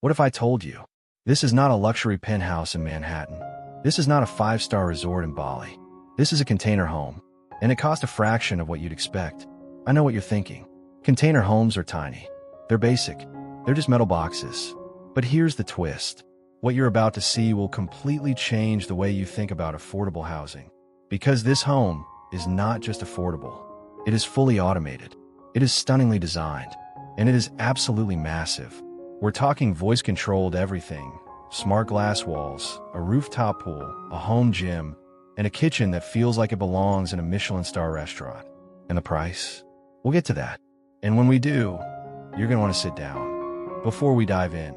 What if I told you? This is not a luxury penthouse in Manhattan. This is not a five-star resort in Bali. This is a container home, and it costs a fraction of what you'd expect. I know what you're thinking. Container homes are tiny. They're basic. They're just metal boxes. But here's the twist. What you're about to see will completely change the way you think about affordable housing. Because this home is not just affordable. It is fully automated. It is stunningly designed. And it is absolutely massive. We're talking voice-controlled everything, smart glass walls, a rooftop pool, a home gym, and a kitchen that feels like it belongs in a Michelin-star restaurant. And the price? We'll get to that. And when we do, you're going to want to sit down. Before we dive in,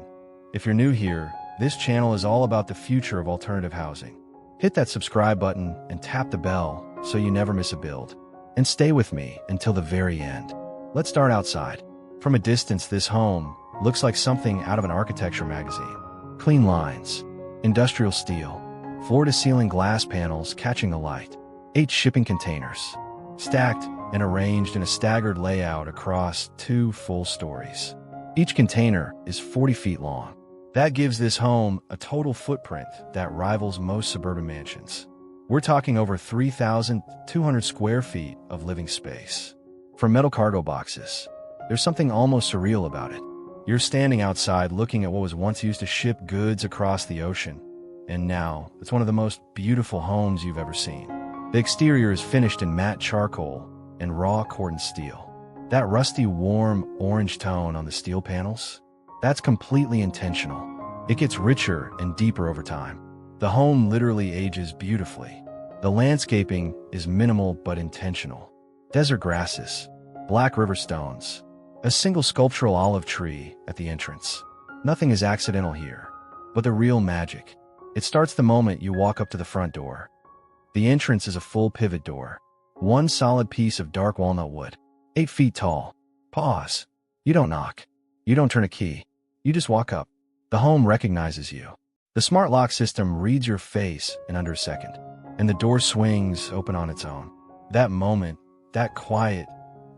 if you're new here, this channel is all about the future of alternative housing. Hit that subscribe button and tap the bell so you never miss a build. And stay with me until the very end. Let's start outside. From a distance, this home looks like something out of an architecture magazine. Clean lines, industrial steel, floor-to-ceiling glass panels catching the light, 8 shipping containers, stacked and arranged in a staggered layout across 2 full stories. Each container is 40 feet long. That gives this home a total footprint that rivals most suburban mansions. We're talking over 3,200 square feet of living space. For metal cargo boxes, there's something almost surreal about it. You're standing outside looking at what was once used to ship goods across the ocean, and now it's one of the most beautiful homes you've ever seen. The exterior is finished in matte charcoal and raw Corten steel. That rusty, warm orange tone on the steel panels, that's completely intentional. It gets richer and deeper over time. The home literally ages beautifully. The landscaping is minimal but intentional. Desert grasses, black river stones, a single sculptural olive tree at the entrance. Nothing is accidental here, but the real magic. It starts the moment you walk up to the front door. The entrance is a full pivot door. One solid piece of dark walnut wood, 8 feet tall. Pause. You don't knock. You don't turn a key. You just walk up. The home recognizes you. The smart lock system reads your face in under a second, and the door swings open on its own. That moment, that quiet,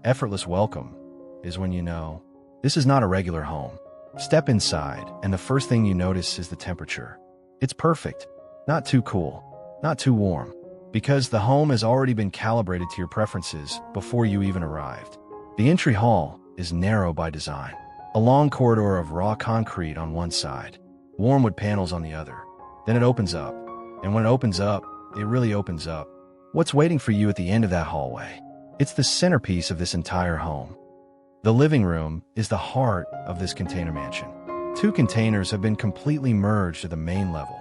effortless welcome, is when you know this is not a regular home. Step inside, and the first thing you notice is the temperature. It's perfect. Not too cool, not too warm, because the home has already been calibrated to your preferences before you even arrived. The entry hall is narrow by design. A long corridor of raw concrete on one side, warm wood panels on the other. Then it opens up, and when it opens up, it really opens up. What's waiting for you at the end of that hallway? It's the centerpiece of this entire home. The living room is the heart of this container mansion. 2 containers have been completely merged to the main level.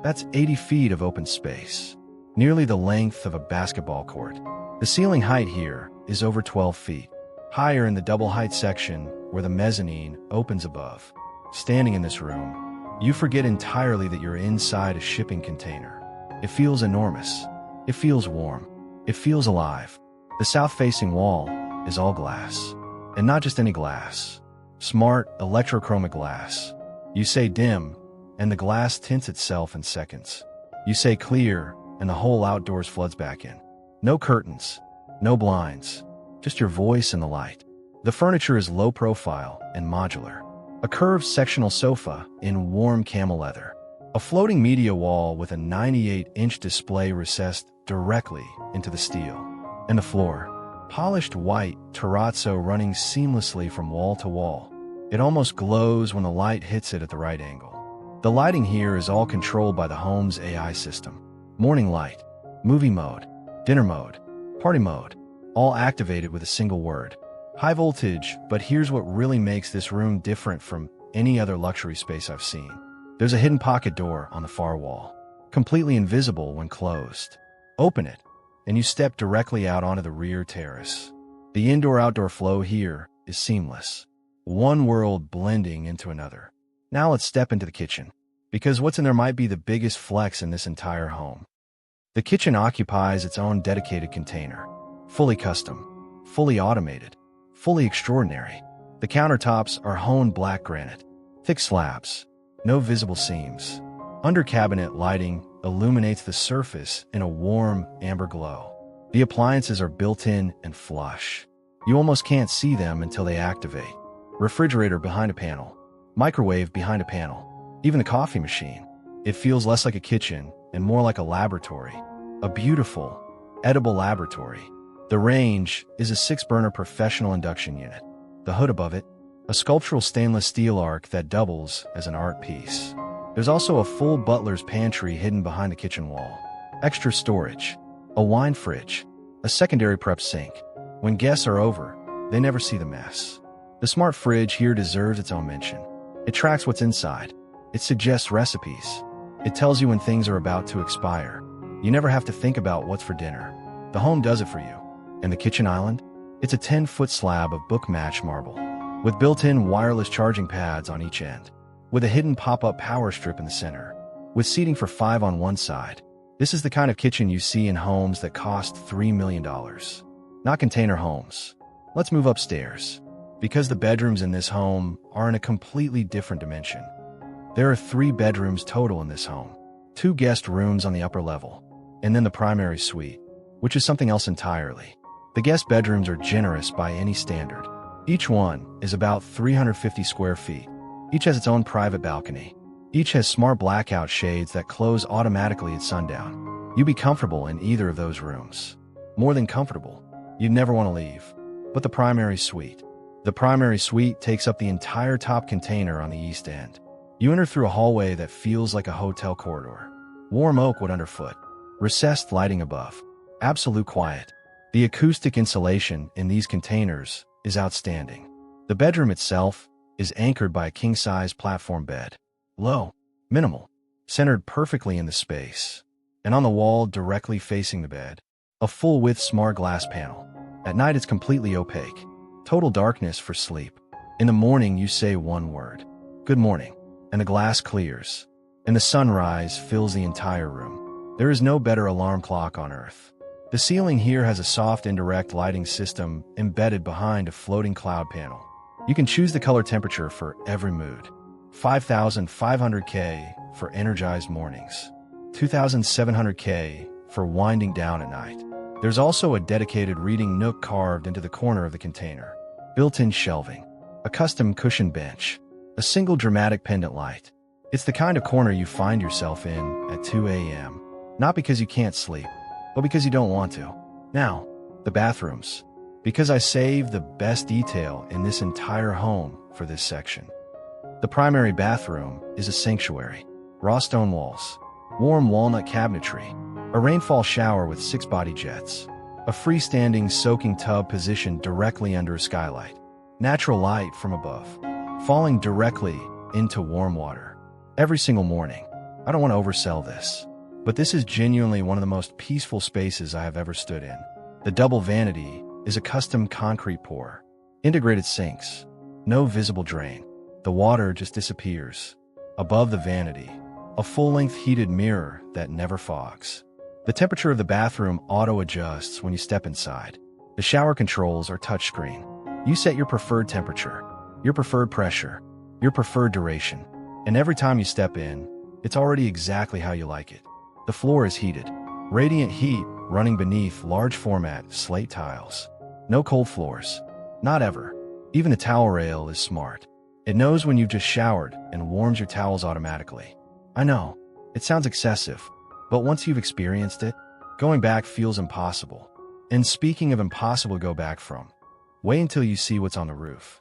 That's 80 feet of open space, nearly the length of a basketball court. The ceiling height here is over 12 feet, higher in the double height section where the mezzanine opens above. Standing in this room, you forget entirely that you're inside a shipping container. It feels enormous. It feels warm. It feels alive. The south-facing wall is all glass. And not just any glass. Smart, electrochromic glass. You say dim, and the glass tints itself in seconds. You say clear, and the whole outdoors floods back in. No curtains, no blinds, just your voice and the light. The furniture is low profile and modular. A curved sectional sofa in warm camel leather. A floating media wall with a 98-inch display recessed directly into the steel. And the floor. Polished white terrazzo running seamlessly from wall to wall. It almost glows when the light hits it at the right angle. The lighting here is all controlled by the home's AI system. Morning light, movie mode, dinner mode, party mode, all activated with a single word. High voltage, but here's what really makes this room different from any other luxury space I've seen. There's a hidden pocket door on the far wall, completely invisible when closed. Open it, and you step directly out onto the rear terrace. The indoor-outdoor flow here is seamless, one world blending into another. Now let's step into the kitchen, because what's in there might be the biggest flex in this entire home. The kitchen occupies its own dedicated container, fully custom, fully automated, fully extraordinary. The countertops are honed black granite, thick slabs, no visible seams. Under cabinet lighting illuminates the surface in a warm amber glow. The appliances are built-in and flush. You almost can't see them until they activate. Refrigerator behind a panel. Microwave behind a panel. Even the coffee machine. It feels less like a kitchen and more like a laboratory. A beautiful, edible laboratory. The range is a 6-burner professional induction unit. The hood above it, a sculptural stainless steel arc that doubles as an art piece. There's also a full butler's pantry hidden behind the kitchen wall. Extra storage, a wine fridge, a secondary prep sink. When guests are over, they never see the mess. The smart fridge here deserves its own mention. It tracks what's inside. It suggests recipes. It tells you when things are about to expire. You never have to think about what's for dinner. The home does it for you. And the kitchen island? It's a 10-foot slab of book-matched marble, with built-in wireless charging pads on each end, with a hidden pop-up power strip in the center, with seating for 5 on one side. This is the kind of kitchen you see in homes that cost $3 million. Not container homes. Let's move upstairs, because the bedrooms in this home are in a completely different dimension. There are 3 bedrooms total in this home, 2 guest rooms on the upper level, and then the primary suite, which is something else entirely. The guest bedrooms are generous by any standard. Each one is about 350 square feet. Each has its own private balcony. Each has smart blackout shades that close automatically at sundown. You'd be comfortable in either of those rooms. More than comfortable. You'd never want to leave. But the primary suite. The primary suite takes up the entire top container on the east end. You enter through a hallway that feels like a hotel corridor. Warm oak wood underfoot. Recessed lighting above. Absolute quiet. The acoustic insulation in these containers is outstanding. The bedroom itself is anchored by a king-size platform bed. Low, minimal, centered perfectly in the space. And on the wall directly facing the bed, a full-width smart glass panel. At night it's completely opaque. Total darkness for sleep. In the morning you say one word. Good morning. And the glass clears. And the sunrise fills the entire room. There is no better alarm clock on earth. The ceiling here has a soft indirect lighting system embedded behind a floating cloud panel. You can choose the color temperature for every mood. 5,500 K for energized mornings. 2,700 K for winding down at night. There's also a dedicated reading nook carved into the corner of the container. Built-in shelving. A custom cushioned bench. A single dramatic pendant light. It's the kind of corner you find yourself in at 2 a.m. Not because you can't sleep, but because you don't want to. Now, the bathrooms. Because I saved the best detail in this entire home for this section. The primary bathroom is a sanctuary. Raw stone walls. Warm walnut cabinetry. A rainfall shower with 6 body jets. A freestanding soaking tub positioned directly under a skylight. Natural light from above. Falling directly into warm water. Every single morning. I don't want to oversell this, but this is genuinely one of the most peaceful spaces I have ever stood in. The double vanity is a custom concrete pour. Integrated sinks. No visible drain. The water just disappears. Above the vanity, a full-length heated mirror that never fogs. The temperature of the bathroom auto-adjusts when you step inside. The shower controls are touchscreen. You set your preferred temperature, your preferred pressure, your preferred duration. And every time you step in, it's already exactly how you like it. The floor is heated. Radiant heat running beneath large format slate tiles. No cold floors. Not ever. Even the towel rail is smart. It knows when you've just showered and warms your towels automatically. I know, it sounds excessive, but once you've experienced it, going back feels impossible. And speaking of impossible to go back from, wait until you see what's on the roof.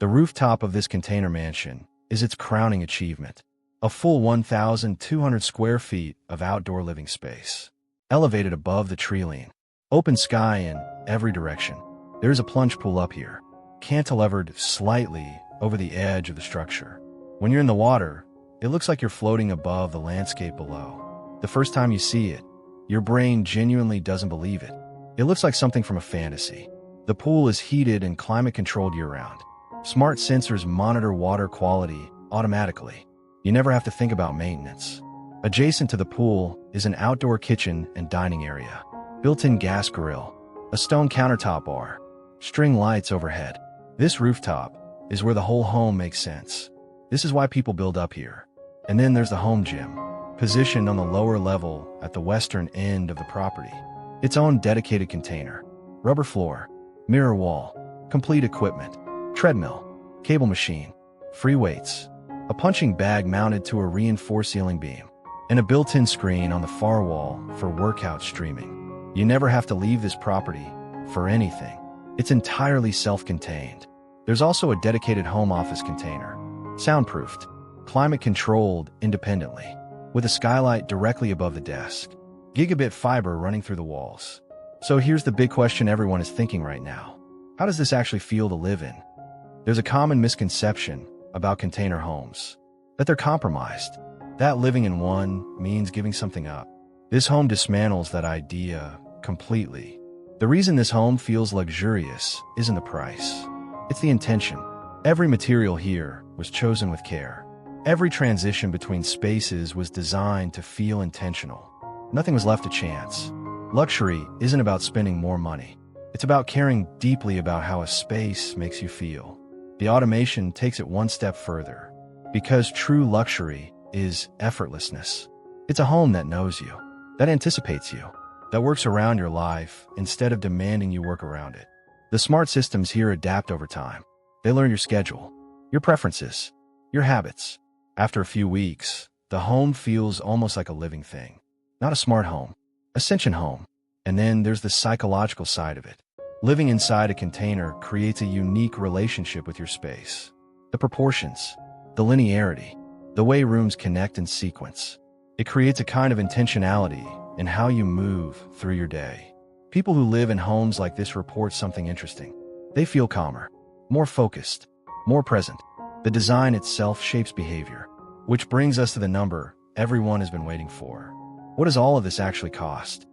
The rooftop of this container mansion is its crowning achievement. A full 1,200 square feet of outdoor living space. Elevated above the tree line. Open sky in every direction. There's a plunge pool up here, cantilevered slightly over the edge of the structure. When you're in the water, it looks like you're floating above the landscape below. The first time you see it, your brain genuinely doesn't believe it. It looks like something from a fantasy. The pool is heated and climate-controlled year-round. Smart sensors monitor water quality automatically. You never have to think about maintenance. Adjacent to the pool is an outdoor kitchen and dining area. Built-in gas grill, a stone countertop bar, string lights overhead. This rooftop is where the whole home makes sense. This is why people build up here. And then there's the home gym, positioned on the lower level at the western end of the property. Its own dedicated container. Rubber floor, mirror wall, complete equipment, treadmill, cable machine. free weights, a punching bag mounted to a reinforced ceiling beam, and a built-in screen on the far wall for workout streaming. You never have to leave this property for anything. It's entirely self-contained. There's also a dedicated home office container, soundproofed, climate-controlled independently, with a skylight directly above the desk, gigabit fiber running through the walls. So here's the big question everyone is thinking right now. How does this actually feel to live in? There's a common misconception about container homes, that they're compromised, that living in one means giving something up. This home dismantles that idea completely. The reason this home feels luxurious isn't the price. It's the intention. Every material here was chosen with care. Every transition between spaces was designed to feel intentional. Nothing was left to chance. Luxury isn't about spending more money. It's about caring deeply about how a space makes you feel. The automation takes it one step further, because true luxury is effortlessness. It's a home that knows you, that anticipates you, that works around your life instead of demanding you work around it. The smart systems here adapt over time. They learn your schedule, your preferences, your habits. After a few weeks, the home feels almost like a living thing. Not a smart home, a sentient home. And then there's the psychological side of it. Living inside a container creates a unique relationship with your space. The proportions, the linearity, the way rooms connect in sequence. It creates a kind of intentionality in how you move through your day. People who live in homes like this report something interesting. They feel calmer, more focused, more present. The design itself shapes behavior, which brings us to the number everyone has been waiting for. What does all of this actually cost?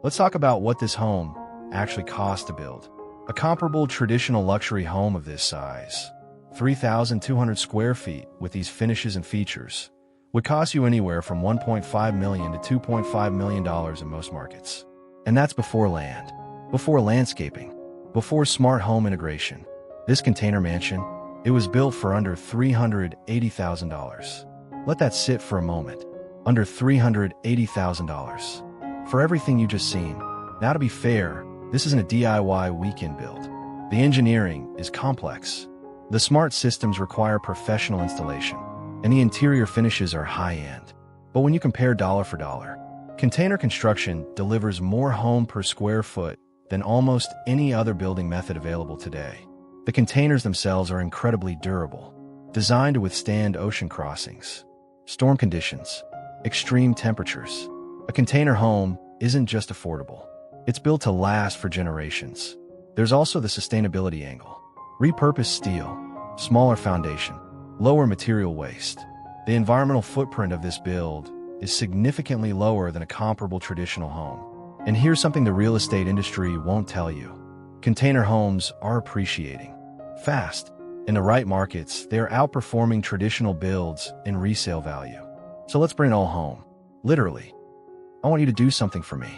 Let's talk about what this home actually costs to build. A comparable traditional luxury home of this size, 3,200 square feet with these finishes and features, would cost you anywhere from $1.5 million to $2.5 million in most markets. And that's before land, before landscaping, before smart home integration. This container mansion, it was built for under $380,000. Let that sit for a moment. Under $380,000. For everything you just seen. Now, to be fair, this isn't a DIY weekend build. The engineering is complex. The smart systems require professional installation, and the interior finishes are high-end. But when you compare dollar for dollar, container construction delivers more home per square foot than almost any other building method available today. The containers themselves are incredibly durable, designed to withstand ocean crossings, storm conditions, extreme temperatures. A container home isn't just affordable. It's built to last for generations. There's also the sustainability angle. Repurposed steel, smaller foundation, lower material waste. The environmental footprint of this build is significantly lower than a comparable traditional home. And here's something the real estate industry won't tell you. Container homes are appreciating fast. In the right markets, they're outperforming traditional builds in resale value. So let's bring it all home. Literally. I want you to do something for me.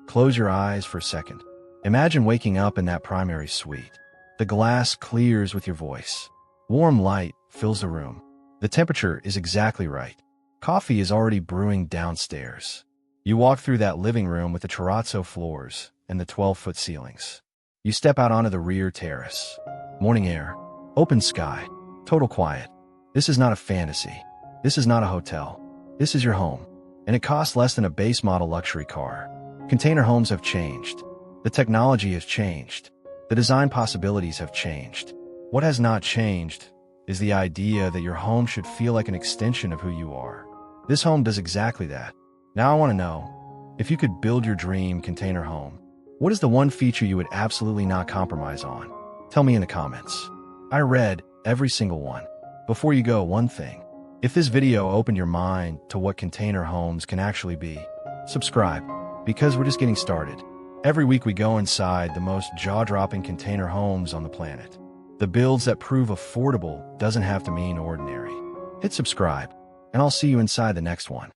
Close your eyes for a second. Imagine waking up in that primary suite. The glass clears with your voice. Warm light fills the room. The temperature is exactly right. Coffee is already brewing downstairs. You walk through that living room with the terrazzo floors and the 12-foot ceilings. You step out onto the rear terrace. Morning air, open sky, total quiet. This is not a fantasy. This is not a hotel. This is your home. And it costs less than a base model luxury car. Container homes have changed. The technology has changed. The design possibilities have changed. What has not changed is the idea that your home should feel like an extension of who you are. This home does exactly that. Now I want to know, if you could build your dream container home, what is the one feature you would absolutely not compromise on? Tell me in the comments. I read every single one. Before you go, one thing. If this video opened your mind to what container homes can actually be, subscribe, because we're just getting started. Every week we go inside the most jaw-dropping container homes on the planet. The builds that prove affordable doesn't have to mean ordinary. Hit subscribe, and I'll see you inside the next one.